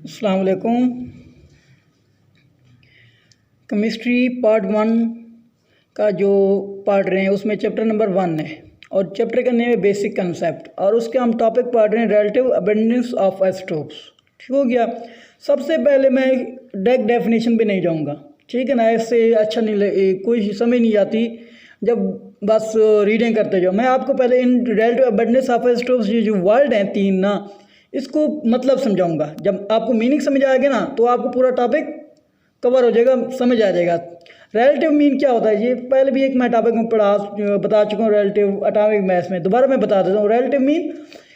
अस्सलाम वालेकुम। Chemistry part 1 का जो पढ़ रहे हैं उसमें चैप्टर नंबर 1 है और चैप्टर का नेम है बेसिक कंसेप्ट और उसके हम टॉपिक पढ़ रहे हैं रिलेटिव अबंडेंस ऑफ आइसोटोप्स। ठीक हो गया। सबसे पहले मैं डायरेक्ट डेफिनेशन पे नहीं जाऊंगा, ठीक है ना। ऐसे अच्छा नहीं कोई समझ नहीं आती जब बस रीडिंग करते जाओ। मैं आपको पहले इन रिलेटिव अबंडेंस ऑफ आइसोटोप्स ये जो वर्ड हैं 3 ना, इसको मतलब समझाऊंगा। जब आपको मीनिंग समझ आ गया ना तो आपको पूरा टॉपिक कवर हो जाएगा, समझ आ जाएगा। रिलेटिव मीन क्या होता है ये पहले भी एक मैं टॉपिक में बता चुका हूँ रिलेटिव एटॉमिक मास में। दोबारा मैं बता देता हूँ। रिलेटिव मीन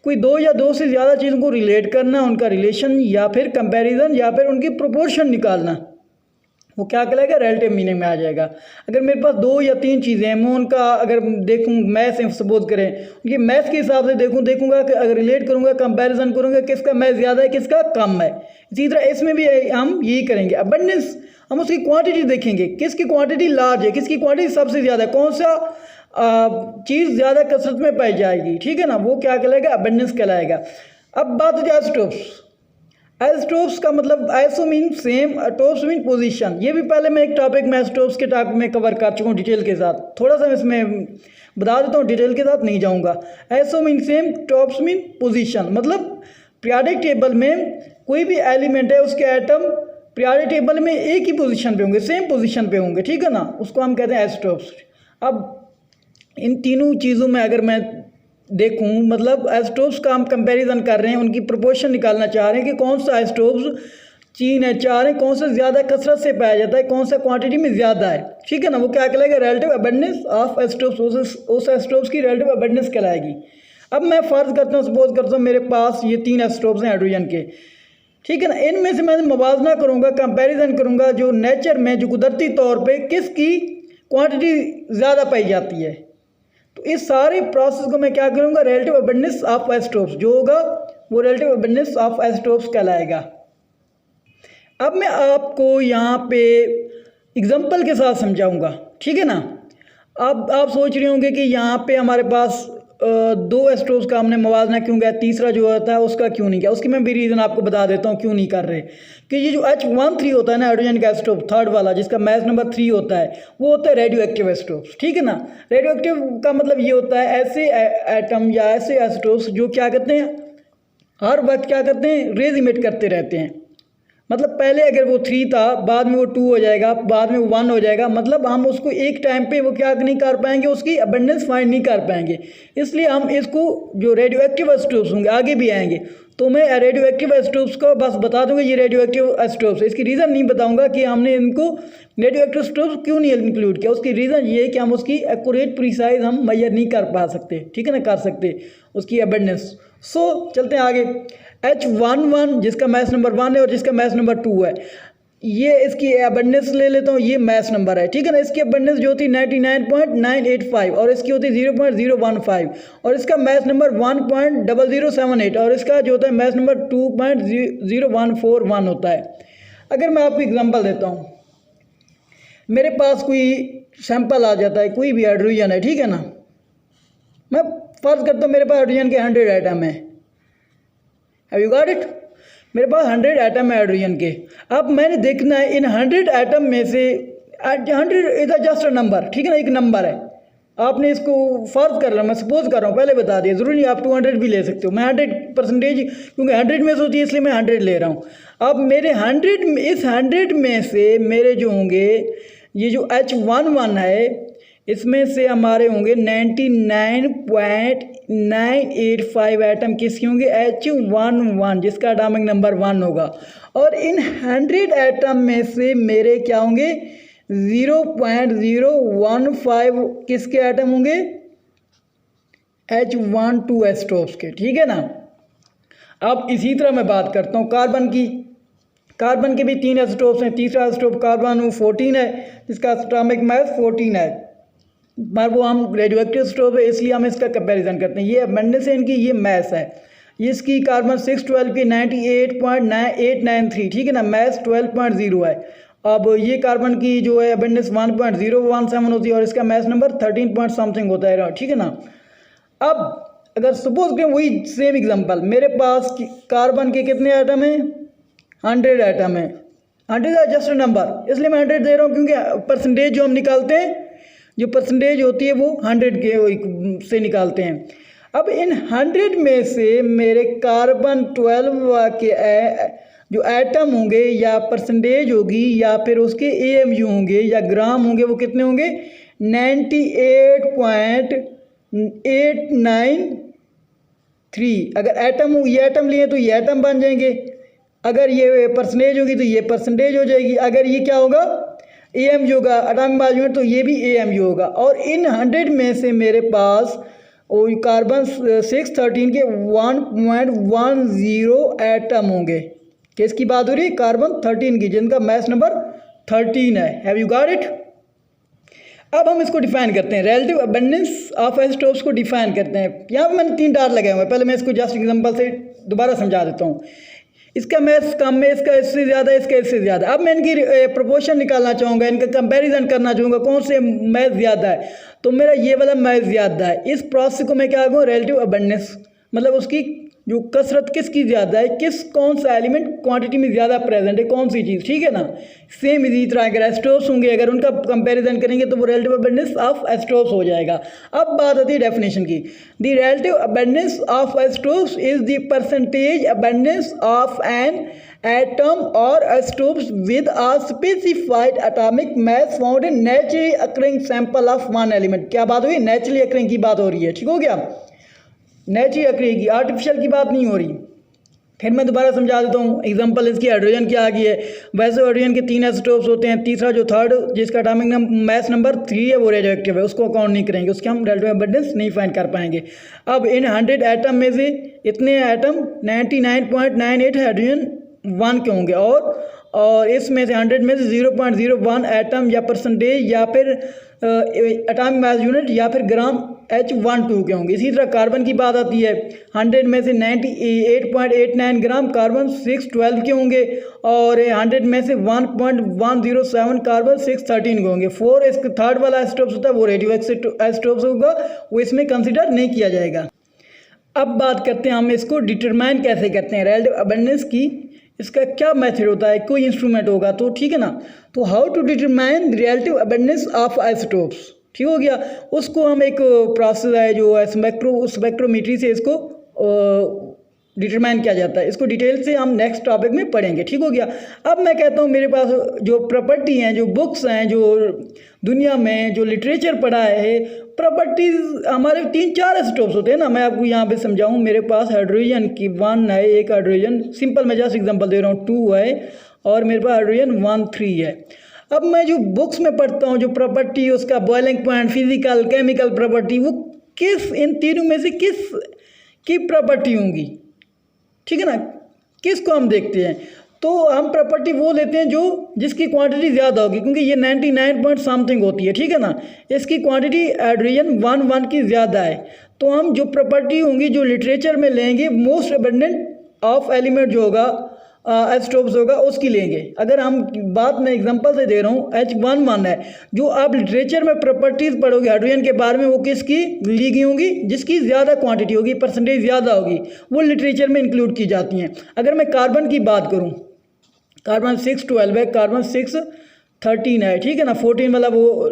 कोई दो या दो से ज़्यादा चीज़ों को रिलेट करना, उनका रिलेशन या फिर कंपैरिजन या फिर उनकी प्रोपोर्शन निकालना, वो क्या कहलाएगा, रिलेटिव मीनिंग में आ जाएगा। अगर मेरे पास 2 या 3 चीज़ें हैं, मैं उनका अगर देखूँ मैथ सपोज करें, उनकी मैथ के हिसाब से देखूँगा कि अगर रिलेट करूँगा, कंपैरिजन करूँगा, किसका मैथ ज़्यादा है किसका कम है। इसी तरह इसमें भी हम यही करेंगे। अबंडेंस हम उसकी क्वांटिटी देखेंगे, किसकी क्वांटिटी लार्ज है, किसकी क्वांटिटी सबसे ज़्यादा है, कौन सा चीज़ ज़्यादा कसरत में पाई जाएगी, ठीक है ना, वो क्या कहलाएगा, अबंडेंस कहलाएगा। अब बात हो जाए आइसोटोप्स। आइसोटोप्स का मतलब iso mean same, topes mean position. ये भी पहले मैं एक टॉपिक में आइसोटोप्स के टॉपिक में कवर कर चुका हूँ डिटेल के साथ। थोड़ा सा इसमें बता देता हूँ, डिटेल के साथ नहीं जाऊँगा। Iso mean same, topes mean position. मतलब पीरियोडिक टेबल में कोई भी एलिमेंट है उसके एटम पीरियोडिक टेबल में एक ही पोजीशन पे होंगे, सेम पोजीशन पे होंगे, ठीक है ना, उसको हम कहते हैं आइसोटोप्स। अब इन तीनों चीज़ों में अगर मैं देखूं, मतलब आइसोटोप्स का हम कंपैरिजन कर रहे हैं, उनकी प्रोपोर्शन निकालना चाह रहे हैं कि कौन सा आइसोटोप्स 3 है 4 है, कौन सा ज़्यादा कसरत से पाया जाता है, कौन सा क्वांटिटी में ज़्यादा है, ठीक है ना, वो क्या कहलाएगा, रिलेटिव अबंडेंस ऑफ आइसोटोप्स। उस आइसोटोप्स की रिलेटिव अबंडेंस कहलाएगी। अब मैं फ़र्ज़ करता हूँ, सपोज करता हूँ मेरे पास ये 3 आइसोटोप्स हैं हाइड्रोजन के, ठीक है ना। इनमें से मैं मुवाजना करूँगा, कंपैरिजन करूँगा जो नेचर में, जो कुदरती तौर पर किसकी क्वान्टिटी ज़्यादा पाई जाती है। तो इस सारे प्रोसेस को मैं क्या करूँगा, रिलेटिव अबंडेंस ऑफ आइसोटोप्स जो होगा वो रिलेटिव अबंडेंस ऑफ आइसोटोप्स कहलाएगा। अब मैं आपको यहाँ पे एग्जांपल के साथ समझाऊंगा, ठीक है ना। अब आप सोच रहे होंगे कि यहाँ पे हमारे पास 2 आइसोटोप्स का हमने मुवाजना क्यों किया, तीसरा जो होता है उसका क्यों नहीं किया। उसकी मैं भी रीज़न आपको बता देता हूँ क्यों नहीं कर रहे। कि ये जो H13 होता है ना हाइड्रोजन का आइसोटोप, थर्ड वाला जिसका मास नंबर 3 होता है, वो होता है रेडियो एक्टिव आइसोटोप्स, ठीक है ना। रेडियो एक्टिव का मतलब ये होता है ऐसे एटम या ऐसे आइसोटोप्स जो क्या करते हैं, हर वक्त क्या करते हैं, रेज इमिट करते रहते हैं। मतलब पहले अगर वो 3 था, बाद में वो 2 हो जाएगा, बाद में वो 1 हो जाएगा। मतलब हम उसको एक टाइम पे वो क्या नहीं कर पाएंगे, उसकी अबंडेंस फाइंड नहीं कर पाएंगे। इसलिए हम इसको जो रेडियो एक्टिव आइसोटोप्स होंगे, आगे भी आएंगे तो मैं रेडियो एक्टिव आइसोटोप्स को बस बता दूंगा ये रेडियो एक्टिव आइसोटोप्स है। इसकी रीज़न नहीं बताऊंगा कि हमने इनको रेडियो एक्टिव आइसोटोप्स क्यों नहीं इंक्लूड किया। उसकी रीज़न ये है कि हम उसकी एक्यूरेट प्रिसाइज हम मेजर नहीं कर पा सकते, ठीक है ना, कर सकते उसकी अबंडेंस। सो चलते हैं आगे। H11 जिसका मैस नंबर 1 है और जिसका मैस नंबर 2 है, ये इसकी अबंडेंस ले लेता हूँ, ये मैस नंबर है, ठीक है ना। इसकी अबंडेंस जो होती है 99.985 और इसकी होती है 0.015 और इसका मैस नंबर 1.0078 और इसका जो होता है मैस नंबर 2.0141 होता है। अगर मैं आपको एग्जांपल देता हूँ, मेरे पास कोई सैंपल आ जाता है, कोई भी हाइड्रोजन है, ठीक है ना। मैं फर्ज करता हूँ मेरे पास हाइड्रोजन के 100 आइटम है। Have you got it? मेरे पास 100 आइटम है हाइड्रोजन के। अब मैंने देखना है इन 100 आइटम में से 100 इज जस्ट अ नंबर, ठीक है ना, एक नंबर है। आपने इसको फर्ज कर रहा हूँ, मैं सपोज कर रहा हूँ, पहले बता दिया, ज़रूरी नहीं आप 200 भी ले सकते हो। मैं 100% क्योंकि 100 में से होती है इसलिए मैं 100 ले रहा हूँ। अब मेरे 100 में से मेरे जो होंगे, ये जो H11 है, इसमें से हमारे होंगे 99.985 आइटम किसके होंगे, H11 जिसका एटॉमिक नंबर 1 होगा। और इन 100 आइटम में से मेरे क्या होंगे, 0.015 किसके आइटम होंगे, H12 आइसोटोप्स के, ठीक है ना। अब इसी तरह मैं बात करता हूँ कार्बन की। कार्बन के भी 3 आइसोटोप्स हैं। तीसरा आइसोटोप कार्बन 14 है जिसका एटॉमिक मास 14 है, पर वो हम रेडियो एक्टिव आइसोटोप है इसलिए हम इसका कंपैरिजन करते हैं। ये अबंडेंस है इनकी, ये मैस है। इसकी कार्बन 612 की 98.893, ठीक है ना, मैस 12.0 है। अब ये कार्बन की जो है अबंडेंस 1.017 होती है और इसका मैस नंबर 13 पॉइंट समथिंग होता है, ठीक है ना। अब अगर सपोज करें वही सेम एग्जांपल, मेरे पास कार्बन के कितने आइटम हैं, 100 एटम है, 100 का जस्ट नंबर, इसलिए मैं 100 दे रहा हूँ क्योंकि परसेंटेज जो हम निकालते हैं, जो परसेंटेज होती है वो 100 के से निकालते हैं। अब इन 100 में से मेरे कार्बन 12 के जो एटम होंगे या परसेंटेज होगी या फिर उसके AMU होंगे या ग्राम होंगे, वो कितने होंगे? 98.893। अगर एटम हो, ये एटम लिए तो ये एटम बन जाएंगे, अगर ये परसेंटेज होगी तो ये परसेंटेज हो जाएगी, अगर ये क्या होगा? AMU होगा, एटॉमिक मास यूनिट, तो ये भी AMU होगा। और इन 100 में से मेरे पास वो कार्बन 613 के 1.10 एटम होंगे। किसकी बात हो रही है? कार्बन 13 की, जिनका मास नंबर 13 है। Have you got it? अब हम इसको डिफाइन करते हैं, रिलेटिव अबंडेंस ऑफ आइसोटोप्स को डिफाइन करते हैं। यहाँ पर मैंने 3 डार्ट लगाए हुए हैं, पहले मैं इसको जस्ट एग्जांपल से दोबारा समझा देता हूँ। इसका मास कम है, इसका इससे ज़्यादा, इसका इससे ज़्यादा। अब मैं इनकी प्रोपोर्शन निकालना चाहूँगा, इनका कंपैरिजन करना चाहूँगा, कौन से मास ज़्यादा है, तो मेरा ये वाला मास ज़्यादा है। इस प्रोसेस को मैं क्या कहूँ? रिलेटिव अबंडेंस, मतलब उसकी जो कसरत किसकी ज़्यादा है, कौन सा एलिमेंट क्वांटिटी में ज़्यादा प्रेजेंट है, कौन सी चीज़, ठीक है ना। सेम इसी तरह अगर एस्टोप्स होंगे, अगर उनका कंपैरिजन करेंगे तो वो रिलेटिव अबंडेंस ऑफ एस्टोप्स हो जाएगा। अब बात आती है डेफिनेशन की। The relative abundance of isotopes is the percentage abundance of an atom और isotopes with a specified atomic mass found in naturally occurring sample of one element. क्या बात हुई? नेचुरली अकरिंग की बात हो रही है, ठीक हो गया। नेचुरली अकरेगी, आर्टिफिशियल की बात नहीं हो रही। फिर मैं दोबारा समझा देता हूँ। एग्जांपल इसकी हाइड्रोजन की आ गई है। वैसे हाइड्रोजन के 3 आइसोटोप्स होते हैं, तीसरा जो थर्ड जिसका एटॉमिक मास नंबर 3 है वो रेडियोएक्टिव है, उसको अकाउंट नहीं करेंगे, उसके हम रिलेटिव अबंडेंस नहीं फाइंड कर पाएंगे। अब इन 100 एटम में से इतने एटम 99.98 हाइड्रोजन 1 के होंगे, और इसमें से 100 में से 0.01 एटम या परसेंटेज या फिर एटॉमिक मास यूनिट या फिर ग्राम H12 के होंगे। इसी तरह कार्बन की बात आती है, 100 में से 98.89 ग्राम कार्बन 612 के होंगे, और 100 में से 1.107 कार्बन 613 के होंगे। 4 इसका थर्ड वाला आइसोटोप्स होता है वो रेडियो आइसोटोप्स होगा, वो इसमें कंसिडर नहीं किया जाएगा। अब बात करते हैं हम इसको डिटरमाइन कैसे करते हैं रिलेटिव अबंडेंस की। इसका क्या मेथड होता है? कोई इंस्ट्रूमेंट होगा तो ठीक है ना। तो how to determine relative abundance of isotopes, ठीक हो गया। उसको हम एक प्रोसेस है जो है स्पेक्ट्रोमीट्री से इसको डिटरमाइन किया जाता है। इसको डिटेल से हम नेक्स्ट टॉपिक में पढ़ेंगे, ठीक हो गया। अब मैं कहता हूँ मेरे पास जो प्रॉपर्टी हैं, जो बुक्स हैं, जो दुनिया में जो लिटरेचर पढ़ा है, प्रॉपर्टीज हमारे 3-4 आइसोटोप्स होते हैं ना। मैं आपको यहाँ पे समझाऊँ, मेरे पास हाइड्रोजन की 1 है, एक हाइड्रोजन सिंपल मैं जस्ट एग्जांपल दे रहा हूँ 2 है, और मेरे पास हाइड्रोजन 1 3 है। अब मैं जो बुक्स में पढ़ता हूँ, जो प्रॉपर्टी, उसका boiling point, physical chemical property, वो किस इन तीनों में से किस की प्रॉपर्टी होंगी, ठीक है ना, किसको हम देखते हैं। तो हम प्रॉपर्टी वो लेते हैं जो जिसकी क्वांटिटी ज़्यादा होगी, क्योंकि ये 99 पॉइंट समथिंग होती है, ठीक है ना। इसकी क्वांटिटी हाइड्रोजन 1 की ज़्यादा है, तो हम जो प्रॉपर्टी होंगी जो लिटरेचर में लेंगे, मोस्ट अबंडेंट ऑफ एलिमेंट जो होगा आइसोटोप्स होगा उसकी लेंगे। अगर हम बात में एग्जांपल से दे रहा हूँ, H11 है, जो आप लिटरेचर में प्रॉपर्टीज़ पढ़ोगे हाइड्रोजन के बारे में, वो किसकी ली गई होंगी? जिसकी ज़्यादा क्वांटिटी होगी, परसेंटेज ज़्यादा होगी, वो लिटरेचर में इंक्लूड की जाती हैं। अगर मैं कार्बन की बात करूँ, कार्बन 612 है, कार्बन 613 है, ठीक है ना, 14 वाला वो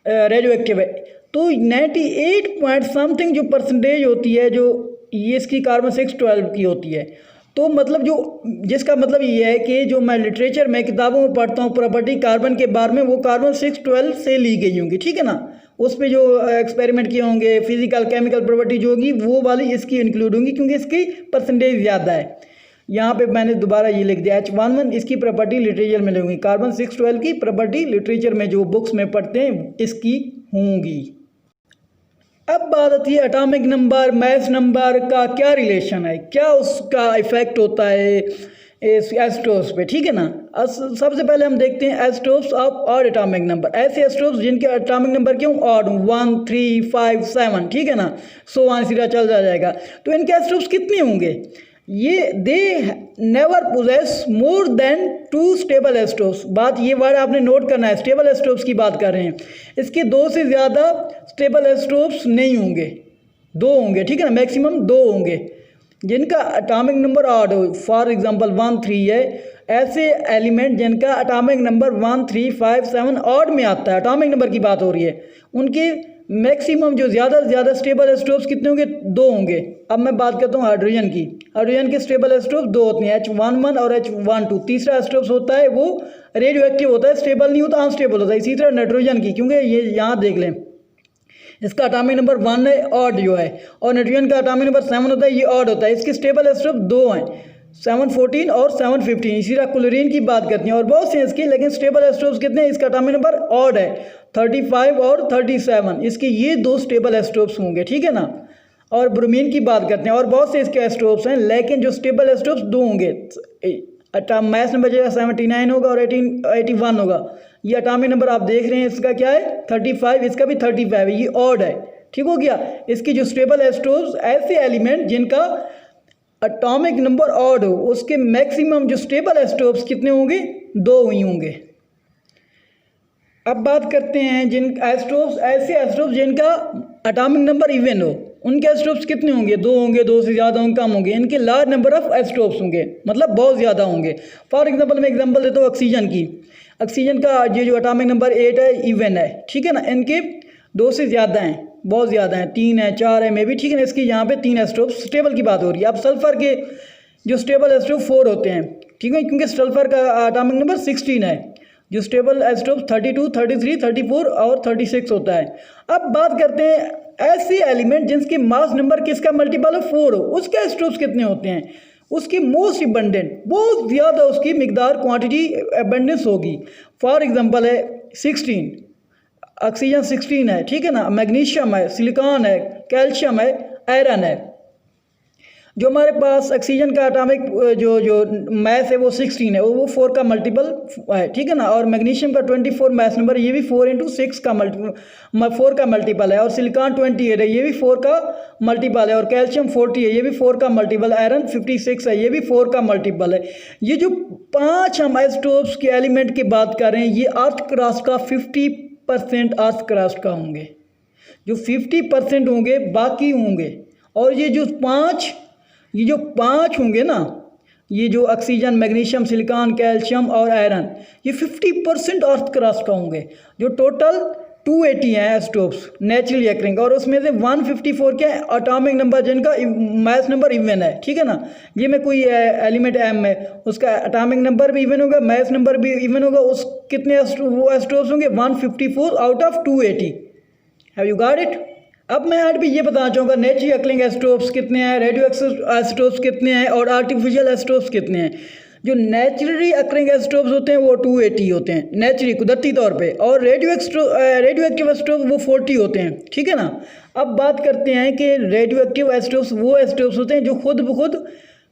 रेडियो एक्टिव है। तो 98 पॉइंट समथिंग जो परसेंटेज होती है, जो ये इसकी कार्बन 612 की होती है। तो मतलब जो जिसका मतलब ये है कि जो मैं लिटरेचर में किताबों में पढ़ता हूँ प्रॉपर्टी कार्बन के बारे में, वो कार्बन 612 से ली गई होंगी, ठीक है ना। उस पर जो एक्सपेरिमेंट किए होंगे, फिजिकल केमिकल प्रॉपर्टी जो होगी वो वाली इसकी इंक्लूड होंगी, क्योंकि इसकी परसेंटेज ज़्यादा है। यहाँ पे मैंने दोबारा ये लिख दिया, H11 इसकी प्रॉपर्टी लिटरेचर में होंगी, कार्बन 612 की प्रॉपर्टी लिटरेचर में जो बुक्स में पढ़ते हैं इसकी होंगी। अब बात आती है एटॉमिक नंबर, मास नंबर का क्या रिलेशन है, क्या उसका इफेक्ट होता है इस आइसोटोप्स पे, ठीक है ना। सबसे पहले हम देखते हैं isotopes of odd atomic number, ऐसे आइसोटोप्स जिनके एटॉमिक नंबर क्यों ऑड, 1 3 5 7, ठीक है ना, सो वन सीधा चल जाएगा। तो इनके आइसोटोप्स कितने होंगे? ये they never possess more than 2 stable isotopes. बात ये वर्ड आपने नोट करना है, स्टेबल आइसोटोप्स की बात कर रहे हैं। इसके 2 से ज़्यादा स्टेबल आइसोटोप्स नहीं होंगे, 2 होंगे, ठीक है ना, मैक्सिमम 2 होंगे। जिनका एटॉमिक नंबर ऑड हो, फॉर एग्जांपल 1 3 है, ऐसे एलिमेंट जिनका एटॉमिक नंबर 1 3 5 7 ऑड में आता है, एटॉमिक नंबर की बात हो रही है, उनके मैक्सिमम जो ज़्यादा से ज़्यादा स्टेबल आइसोटोप्स कितने होंगे? 2 होंगे। अब मैं बात करता हूँ हाइड्रोजन की। हाइड्रोजन के स्टेबल आइसोटोप्स 2 होते हैं, H11 और H12। तीसरा आइसोटोप्स होता है वो रेडियो एक्टिव होता है, स्टेबल नहीं होता, अनस्टेबल होता है। इसी तरह नाइट्रोजन की, क्योंकि ये यहाँ देख लें, इसका एटॉमिक नंबर 1 है, ऑड जो है, और नाइट्रोजन का एटॉमिक नंबर 7 होता है, ये ऑड होता है। इसके स्टेबल आइसोटोप 2 हैं, 714 और 715। इसी तरह क्लोरीन की बात करते हैं और बहुत से इसकी, लेकिन स्टेबल आइसोटोप्स कितने हैं? इसका एटॉमिक नंबर ऑड है, 35 और 37। इसके ये 2 स्टेबल आइसोटोप्स होंगे, ठीक है ना। और ब्रोमीन की बात करते हैं और बहुत से इसके आइसोटोप्स हैं, लेकिन जो स्टेबल आइसोटोप्स 2 होंगे। मैथ नंबर जो है 79 होगा और 81 होगा। ये एटॉमिक नंबर आप देख रहे हैं, इसका क्या है? 35, इसका भी 35 है, ये ऑड है, ठीक हो गया। इसकी जो स्टेबल आइसोटोप्स, ऐसे एलिमेंट जिनका एटॉमिक नंबर ऑड हो, उसके मैक्सिमम जो स्टेबल आइसोटोप्स कितने होंगे? 2 ही होंगे। अब बात करते हैं जिन आइसोटोप्स, ऐसे आइसोटोप्स जिनका एटॉमिक नंबर इवन हो, उनके आइसोटोप्स कितने होंगे? 2 होंगे, 2 से ज़्यादा होंगे, कम होंगे। इनके लार्ज नंबर ऑफ आइसोटोप्स होंगे, मतलब बहुत ज़्यादा होंगे। फॉर एग्जांपल मैं एग्जांपल देता हूँ ऑक्सीजन की। ऑक्सीजन का ये जो एटॉमिक नंबर 8 है, इवन है, ठीक है ना। इनके 2 से ज़्यादा हैं, बहुत ज़्यादा हैं, 3 है, 4 है मे भी, ठीक है ना। इसकी यहाँ पे 3 आइसोटोप्स स्टेबल की बात हो रही है। अब सल्फर के जो स्टेबल आइसोटोप 4 होते हैं, ठीक है, क्योंकि सल्फर का एटॉमिक नंबर 16 है। जो स्टेबल आइसोटोप 32, 33, 34 और 36 होता है। अब बात करते हैं ऐसे एलिमेंट जिसके मास नंबर किसका मल्टीपल हो? 4 हो, उसके आइसोटोप्स कितने होते हैं? उसकी मोस्ट अबंडेंट, बहुत ज़्यादा उसकी मिकदार, क्वांटिटी, अबंडेंस होगी। फॉर एग्जांपल है 16, ऑक्सीजन 16 है, ठीक है ना। मैग्नीशियम है, सिलिकॉन है, कैल्शियम है, आयरन है। जो हमारे पास ऑक्सीजन का एटॉमिक जो मैथ है वो 16 है, वो 4 का मल्टीपल है, ठीक है ना। और मैग्नीशियम का 24 मैथ नंबर, ये भी 4 × 6 का 4 का मल्टीपल है। और सिलिकॉन 28 है, ये भी 4 का मल्टीपल है। और कैल्शियम 40 है, ये भी 4 का मल्टीपल। आयरन 56 है, ये भी 4 का मल्टीपल है। ये जो 5 हम आइसोटोप्स के एलिमेंट की बात कर रहे हैं, ये अर्थ क्रस्ट का 50% अर्थ क्रस्ट का होंगे, जो 50% होंगे, बाकी होंगे। और ये जो 5 होंगे ना, ये जो ऑक्सीजन, मैग्नीशियम, सिलिकॉन, कैल्शियम और आयरन, ये 50% अर्थ क्रस्ट का होंगे। जो टोटल 280 हैं आइसोटोप्स नेचुरली अकरिंग, और उसमें से 154 के एटॉमिक नंबर जिनका मास नंबर इवन है, ठीक है ना। ये में कोई एलिमेंट एम है, उसका एटॉमिक नंबर भी इवन होगा, मास नंबर भी इवन होगा। उस कितने वो आइसोटोप्स होंगे? 154 out of 280। Have you got it? अब मैं आज भी ये बताना चाहूँगा नेचुरली अकरिंग आइसोटोप्स कितने हैं, रेडियो एक्टिव आइसोटोप्स कितने हैं और आर्टिफिशियल आइसोटोप्स कितने हैं। जो नेचुरली अकरिंग आइसोटोप्स होते हैं वो 280 होते हैं नेचुरली, कुदरती तौर पे, और रेडियो एक्टिव आइसोटोप्स वो 40 होते हैं, ठीक है ना। अब बात करते हैं कि रेडियो एक्टिव आइसोटोप्स वो आइसोटोप्स होते हैं जो खुद ब खुद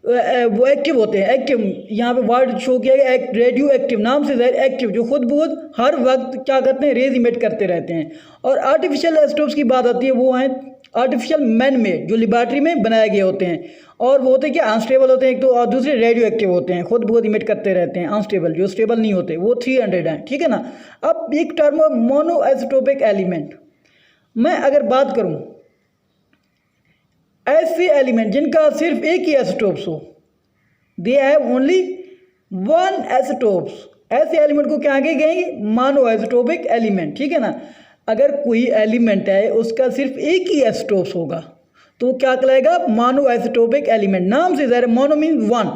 वो एक्टिव होते हैं। एक्टिव यहाँ पे वर्ड शो किया गया, रेडियो एक्टिव, नाम से ज़ाहिर एक्टिव, जो खुद ब खुद हर वक्त क्या करते हैं? रेज इमिट करते रहते हैं। और आर्टिफिशियल आइसोटोप्स की बात आती है, वो हैं आर्टिफिशियल मैन मेड, जो लेबॉरेटरी में बनाए गए होते हैं। और वो होते हैं कि अनस्टेबल होते हैं एक तो, और दूसरे रेडियो एक्टिव होते हैं, खुद ब खुद इमिट करते रहते हैं। अनस्टेबल, जो स्टेबल नहीं होते, वो 300 हैं, ठीक है ना। अब एक टर्म मोनो आइसोटोपिक एलिमेंट, मैं अगर बात करूँ ऐसे एलिमेंट जिनका सिर्फ एक ही आइसोटोप्स हो, दे हैव ओनली 1 आइसोटोप्स, ऐसे एलिमेंट को क्या आगे कहेंगे? मोनो आइसोटोपिक एलिमेंट, ठीक है ना। अगर कोई एलिमेंट है उसका सिर्फ एक ही आइसोटोप्स होगा तो क्या कहलाएगा? Mono isotopic element. नाम से ज़ाहिर, मोनो मीन 1,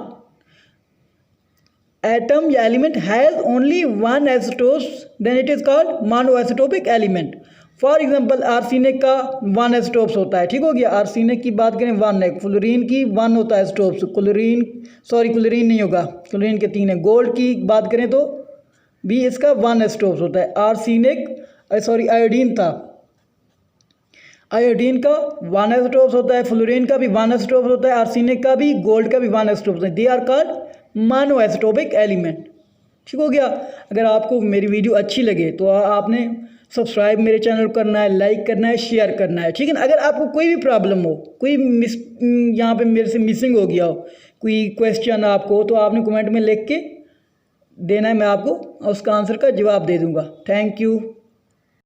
एटम या element has only 1 isotopes, then it is called mono isotopic element. For example arsenic का 1 आइसोटोप्स होता है, ठीक हो गया। आर्सेनिक की बात करें 1 है। फ्लोरीन की 1 होता है आइसोटोप्स। क्लोरीन नहीं होगा, क्लोरीन के 3 है। गोल्ड की बात करें तो भी इसका 1 आइसोटोप्स होता है। आयोडीन था, आयोडीन का 1 आइसोटोप्स होता है। फ्लोरीन का भी 1 आइसोटोप्स होता है। आर्सेनिक का भी, गोल्ड का भी 1 आइसोटोप्स होता है। They are called mono isotopic element, ठीक हो गया। अगर आपको मेरी वीडियो अच्छी लगे तो आपने सब्सक्राइब मेरे चैनल को करना है, लाइक करना है, शेयर करना है, ठीक है ना। अगर आपको कोई भी प्रॉब्लम हो, कोई यहाँ पे मेरे से मिसिंग हो गया हो, कोई क्वेश्चन आपको, तो आपने कमेंट में लिख के देना है, मैं आपको उसका आंसर का जवाब दे दूँगा। Thank you.